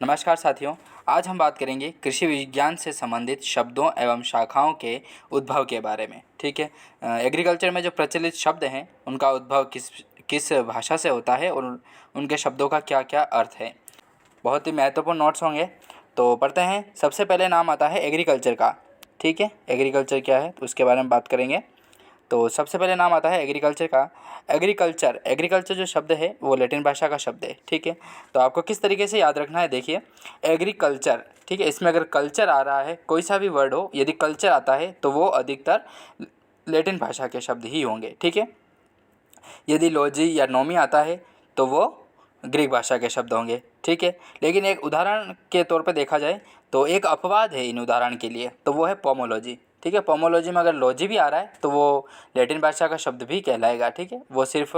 नमस्कार साथियों, आज हम बात करेंगे कृषि विज्ञान से संबंधित शब्दों एवं शाखाओं के उद्भव के बारे में। ठीक है। एग्रीकल्चर में जो प्रचलित शब्द हैं उनका उद्भव किस किस भाषा से होता है और उनके शब्दों का क्या क्या अर्थ है। बहुत ही महत्वपूर्ण नोट्स होंगे, तो पढ़ते हैं। सबसे पहले नाम आता है एग्रीकल्चर का। ठीक है, एग्रीकल्चर क्या है तो उसके बारे में बात करेंगे। तो सबसे पहले नाम आता है एग्रीकल्चर का। एग्रीकल्चर जो शब्द है वो लैटिन भाषा का शब्द है। ठीक है, तो आपको किस तरीके से याद रखना है, देखिए एग्रीकल्चर। ठीक है, इसमें अगर कल्चर आ रहा है, कोई सा भी वर्ड हो, यदि कल्चर आता है तो वो अधिकतर लैटिन भाषा के शब्द ही होंगे। ठीक है, यदि लॉजी या नोमी आता है तो वो ग्रीक भाषा के शब्द होंगे। ठीक है, लेकिन एक उदाहरण के तौर पे देखा जाए तो एक अपवाद है इन उदाहरण के लिए, तो वो है पोमोलॉजी। ठीक है, पोमोलॉजी में अगर लॉजी भी आ रहा है तो वो लैटिन भाषा का शब्द भी कहलाएगा। ठीक है, वो सिर्फ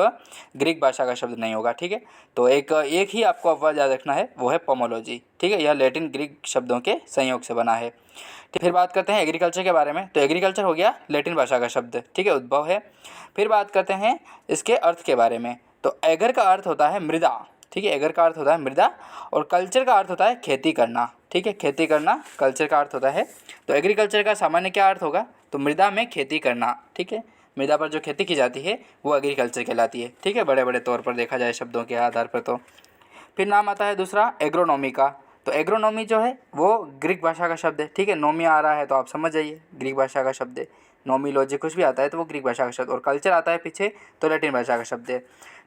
ग्रीक भाषा का शब्द नहीं होगा। ठीक है, तो एक ही आपको अपवाद याद रखना है, वो है पोमोलॉजी। ठीक है, यह लैटिन ग्रीक शब्दों के संयोग से बना है। फिर बात करते हैं एग्रीकल्चर के बारे में। तो एग्रीकल्चर हो गया लैटिन भाषा का शब्द। ठीक है, उद्भव है। फिर बात करते हैं इसके अर्थ के बारे में। तो एगर का अर्थ होता है मृदा। ठीक है, एगर का अर्थ होता है मृदा और कल्चर का अर्थ होता है खेती करना। ठीक है, खेती करना कल्चर का अर्थ होता है। तो एग्रीकल्चर का सामान्य क्या अर्थ होगा, तो मृदा में खेती करना। ठीक है, मृदा पर जो खेती की जाती है वो एग्रीकल्चर कहलाती है। ठीक है, बड़े बड़े तौर पर देखा जाए शब्दों के आधार पर। तो फिर नाम आता है दूसरा एग्रोनॉमी का। तो एग्रोनॉमी जो है वो ग्रीक भाषा का शब्द है। ठीक है, नोमी आ रहा है तो आप समझ जाइए ग्रीक भाषा का शब्द है। नोमी लॉजी कुछ भी आता है तो वो ग्रीक भाषा का शब्द, और कल्चर आता है पीछे तो लैटिन भाषा का शब्द है।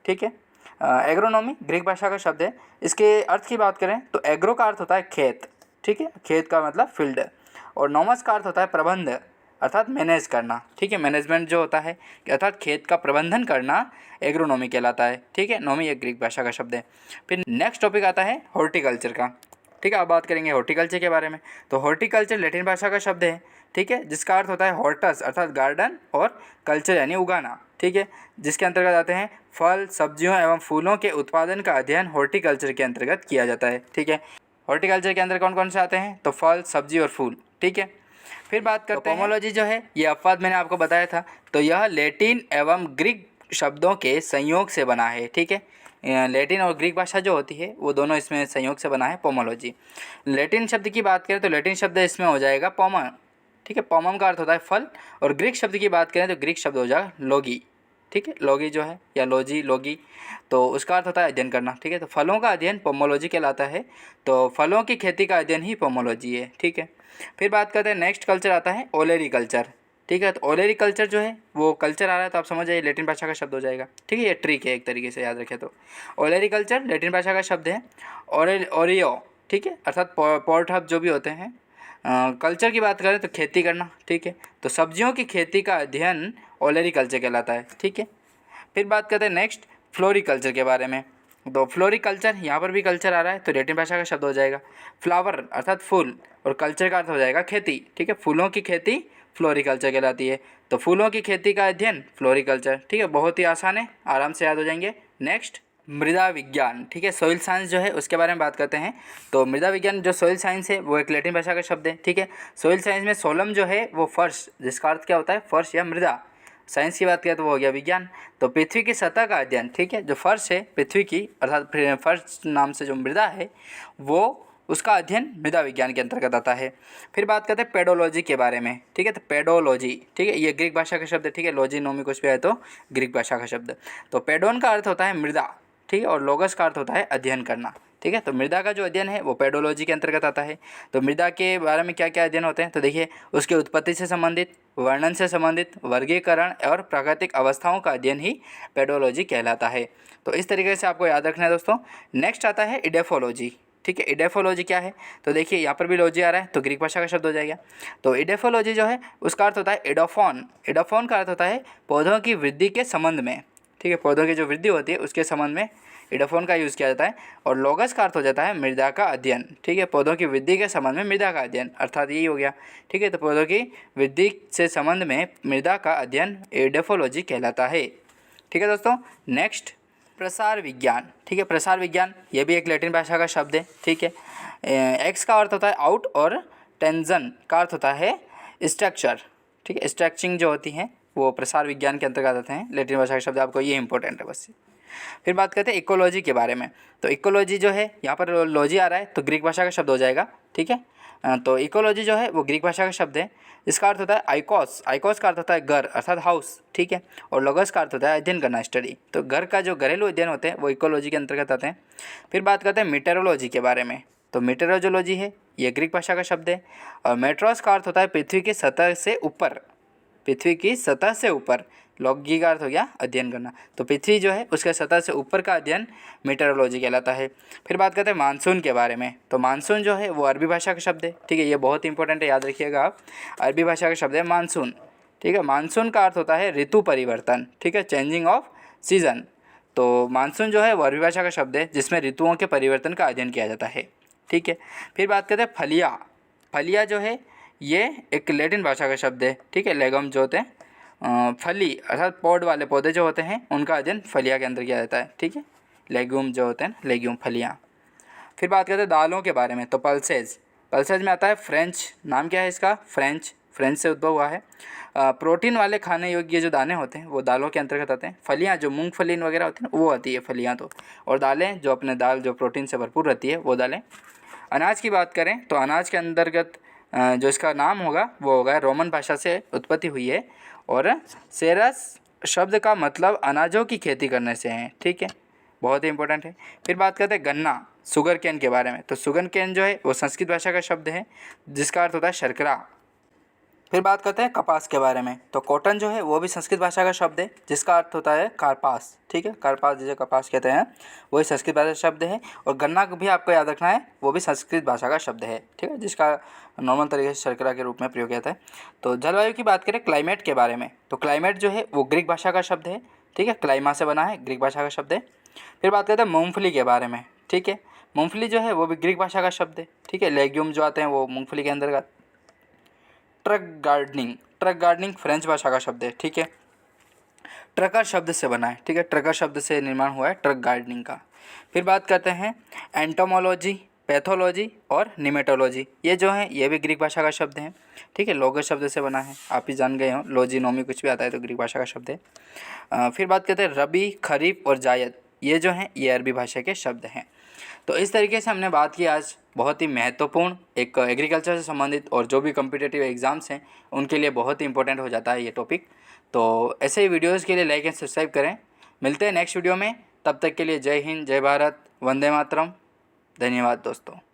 ठीक है, एग्रोनॉमी ग्रीक भाषा का शब्द है। इसके अर्थ की बात करें तो एग्रो का अर्थ होता है खेत। ठीक है, खेत का मतलब फील्ड, और नॉमस का अर्थ होता है प्रबंध अर्थात मैनेज करना। ठीक है, मैनेजमेंट जो होता है अर्थात खेत का प्रबंधन करना एग्रोनॉमी कहलाता है। ठीक है, नॉमी एक ग्रीक भाषा का शब्द है। फिर नेक्स्ट टॉपिक आता है हॉर्टिकल्चर का। ठीक है, अब बात करेंगे हॉर्टिकल्चर के बारे में। तो हॉर्टिकल्चर लैटिन भाषा का शब्द है। ठीक है, जिसका अर्थ होता है हॉर्टस अर्थात गार्डन और कल्चर यानी उगाना। ठीक है, जिसके अंतर्गत आते हैं फल, सब्जियों एवं फूलों के उत्पादन का अध्ययन हॉर्टिकल्चर के अंतर्गत किया जाता है। ठीक है, हॉर्टिकल्चर के अंदर कौन कौन से आते हैं, तो फल, सब्जी और फूल। ठीक है, फिर बात करते हैं पोमोलॉजी जो है, ये अपवाद मैंने आपको बताया था। तो यह लैटिन एवं ग्रीक शब्दों के संयोग से बना है। ठीक है, लैटिन और ग्रीक भाषा जो होती है वो दोनों इसमें संयोग से बना है पोमोलॉजी। लैटिन शब्द की बात करें तो लैटिन शब्द इसमें हो जाएगा पोमम। ठीक है, पोमम का अर्थ होता है फल, और ग्रीक शब्द की बात करें तो ग्रीक शब्द हो जाएगा लोगी। ठीक है, लोगी जो है या लोजी लोगी, तो उसका अर्थ होता है अध्ययन करना। ठीक है, तो फलों का अध्ययन पोमोलॉजी कहलाता है। तो फलों की खेती का अध्ययन ही पोमोलॉजी है। ठीक है, फिर बात करते हैं नेक्स्ट कल्चर आता है ओलेरिकल्चर। ठीक है, तो ओलेरिकल्चर जो है वो कल्चर आ रहा है तो आप समझ जाइए लैटिन भाषा का शब्द हो जाएगा। ठीक है, ये ट्रिक है एक तरीके से याद रखें तो। ओलेरिकल्चर लैटिन भाषा का शब्द है। ओरियो, ठीक है, अर्थात पोर्ट हब जो भी होते हैं। कल्चर की बात करें तो खेती करना। ठीक है, तो सब्जियों की खेती का अध्ययन ओलेरिकल्चर कहलाता है। ठीक है, फिर बात करते हैं नेक्स्ट फ्लोरिकल्चर के बारे में। तो फ्लोरिकल्चर, यहाँ पर भी कल्चर आ रहा है तो लैटिन भाषा का शब्द हो जाएगा फ्लावर अर्थात फूल, और कल्चर का अर्थ हो जाएगा खेती। ठीक है, फूलों की खेती फ्लोरिकल्चर कहलाती है। तो फूलों की खेती का अध्ययन फ्लोरिकल्चर। ठीक है, बहुत ही आसान है, आराम से याद हो जाएंगे। नेक्स्ट मृदा विज्ञान। ठीक है, सॉइल साइंस जो है उसके बारे में बात करते हैं। तो मृदा विज्ञान जो सॉइल साइंस है वो एक लैटिन भाषा का शब्द है। ठीक है, सॉइल साइंस में सोलम जो है वो फर्श, जिसका अर्थ क्या होता है फर्श या मृदा। साइंस की बात करें तो वो हो गया विज्ञान। तो पृथ्वी की सतह का अध्ययन। ठीक है, जो फर्श है पृथ्वी की अर्थात फर्श नाम से जो मृदा है वो उसका अध्ययन मृदा विज्ञान के अंतर्गत आता है। फिर बात करते हैं पेडोलॉजी के बारे में। ठीक है, तो पेडोलॉजी, ठीक है, ये ग्रीक भाषा का शब्द है। ठीक है, लॉजी नोमी कुछ भी है तो ग्रीक भाषा का शब्द। तो पेडोन का अर्थ होता है मृदा। ठीक है, और लोगस का अर्थ होता है अध्ययन करना। ठीक है, तो मृदा का जो अध्ययन है वो पेडोलॉजी के अंतर्गत आता है। तो मृदा के बारे में क्या क्या अध्ययन होते हैं, तो देखिए उसके उत्पत्ति से संबंधित, वर्णन से संबंधित, वर्गीकरण और प्राकृतिक अवस्थाओं का अध्ययन ही पेडोलॉजी कहलाता है। तो इस तरीके से आपको याद रखना है दोस्तों। नेक्स्ट आता है इडेफोलॉजी। ठीक है, इडेफोलॉजी क्या है, तो देखिए यहाँ पर भी लॉजी आ रहा है तो ग्रीक भाषा का शब्द हो जाएगा। तो इडेफोलॉजी जो है उसका अर्थ होता है एडोफोन। एडोफोन का अर्थ होता है पौधों की वृद्धि के संबंध में। ठीक है, पौधों की जो वृद्धि होती है उसके संबंध में इडोफोन का यूज़ किया जाता है। और लोगस का अर्थ हो जाता है मृदा का अध्ययन। ठीक है, पौधों की वृद्धि के संबंध में मृदा का अध्ययन, अर्थात यही हो गया। ठीक है, तो पौधों की वृद्धि से संबंध में मृदा का अध्ययन इडेफोलॉजी कहलाता है। ठीक है दोस्तों, नेक्स्ट प्रसार विज्ञान। ठीक है, प्रसार विज्ञान ये भी एक लैटिन भाषा का शब्द है। ठीक है, एक्स का अर्थ होता है आउट और टेंजन का अर्थ होता है स्ट्रक्चर। ठीक है, स्ट्रक्चरिंग जो होती है वो प्रसार विज्ञान के अंतर्गत आते हैं। लैटिन भाषा का शब्द, आपको ये इंपॉर्टेंट है बस। फिर बात करते हैं इकोलॉजी के बारे में। तो इकोलॉजी जो है, यहाँ पर लॉजी आ रहा है तो ग्रीक भाषा का शब्द हो जाएगा, ठीक है। तो इकोलॉजी जो है वो ग्रीक भाषा का शब्द है। इसका अर्थ होता है आइकोस। आइकोस का अर्थ होता है घर अर्थात हाउस, ठीक है। और लोगस का अर्थ होता है अध्ययन करना, स्टडी। तो घर का जो घरेलू अध्ययन होते हैं वो इकोलॉजी के अंतर्गत आते हैं। फिर बात करते हैं मीटेरोलॉजी के बारे में। तो मीटेरोलॉजी है, ये ग्रीक भाषा का शब्द है। और मेट्रोस का अर्थ होता है पृथ्वी की सतह से ऊपर, पृथ्वी की सतह से ऊपर। लॉगी का अर्थ हो गया अध्ययन करना, तो पृथ्वी जो है उसके सतह से ऊपर का अध्ययन मीटेरोलॉजी कहलाता है। फिर बात करते हैं मानसून के बारे में। तो मानसून जो है वो अरबी भाषा का शब्द है, ठीक है। ये बहुत इंपॉर्टेंट है, याद रखिएगा आप। अरबी भाषा का शब्द है मानसून, ठीक है। मानसून का अर्थ होता है ऋतु परिवर्तन, ठीक है, चेंजिंग ऑफ सीजन। तो मानसून जो है वो अरबी भाषा का शब्द है जिसमें ऋतुओं के परिवर्तन का अध्ययन किया जाता है, ठीक है। फिर बात करते हैं फलिया। फलिया जो है ये एक लैटिन भाषा का शब्द है, ठीक है। लेगम जो होते हैं फली अर्थात पौध वाले पौधे जो होते हैं उनका अध्ययन फलिया के अंदर किया जाता है, ठीक है। लेग्यूम जो होते हैं, लेग्यूम फलियाँ। फिर बात करते हैं दालों के बारे में। तो पल्सेज, पल्सेज में आता है फ्रेंच। नाम क्या है इसका? फ्रेंच, फ्रेंच से उद्भव हुआ है। प्रोटीन वाले खाने योग्य जो दाने होते हैं वो दालों के अंतर्गत आते हैं। फलियाँ जो मूंगफली वगैरह होती हैं वो आती है फलियाँ तो। और दालें जो अपने दाल जो प्रोटीन से भरपूर रहती है वो दालें। अनाज की बात करें तो अनाज के अंतर्गत जो इसका नाम होगा वो होगा, रोमन भाषा से उत्पत्ति हुई है। और सेरस शब्द का मतलब अनाजों की खेती करने से है, ठीक है, बहुत ही इंपॉर्टेंट है। फिर बात करते हैं गन्ना, शुगर केन के बारे में। तो शुगर केन जो है वो संस्कृत भाषा का शब्द है जिसका अर्थ होता है शर्करा। फिर बात करते हैं कपास के बारे में। तो कॉटन जो है वो भी संस्कृत भाषा का शब्द है जिसका अर्थ होता है कार्पास, ठीक है। कार्पास जिसे कपास कहते हैं वही संस्कृत भाषा का शब्द है। और गन्ना भी आपको याद रखना है, वो भी संस्कृत भाषा का शब्द है, ठीक है, जिसका नॉर्मल तरीके से शर्करा के रूप में प्रयोग किया जाता है। तो जलवायु की बात करें क्लाइमेट के बारे में। तो क्लाइमेट जो है वो ग्रीक भाषा का शब्द है, ठीक है, क्लाइमा से बना है, ग्रीक भाषा का शब्द है। फिर बात करते हैं मूँगफली के बारे में, ठीक है। मूँगफली जो है वो भी ग्रीक भाषा का शब्द है, ठीक है। लेग्यूम जो आते हैं वो मूँगफली के अंतर्गत। Truck gardening, truck gardening French भाषा का शब्द है, ठीक है। ट्रकर शब्द से बना है, ठीक है, ट्रकर शब्द से निर्माण हुआ है ट्रक गार्डनिंग का। फिर बात करते हैं एंटोमोलॉजी, पैथोलॉजी और निमेटोलॉजी। ये जो है ये भी ग्रीक भाषा का शब्द है, ठीक है। लोगस शब्द से बना है, आप ही जान गए हो, लॉजी नोमी कुछ भी आता है तो ग्रीक भाषा का शब्द है। फिर बात करते हैं रबी, खरीफ और जायद। ये जो हैं ये अरबी भाषा के शब्द हैं। तो इस तरीके से हमने बात की आज बहुत ही महत्वपूर्ण एक एग्रीकल्चर से संबंधित, और जो भी कॉम्पिटिटिव एग्ज़ाम्स हैं उनके लिए बहुत ही इंपॉर्टेंट हो जाता है ये टॉपिक। तो ऐसे ही वीडियोज़ के लिए लाइक एंड सब्सक्राइब करें। मिलते हैं नेक्स्ट वीडियो में, तब तक के लिए जय हिंद, जय भारत, वंदे मातरम। धन्यवाद दोस्तों।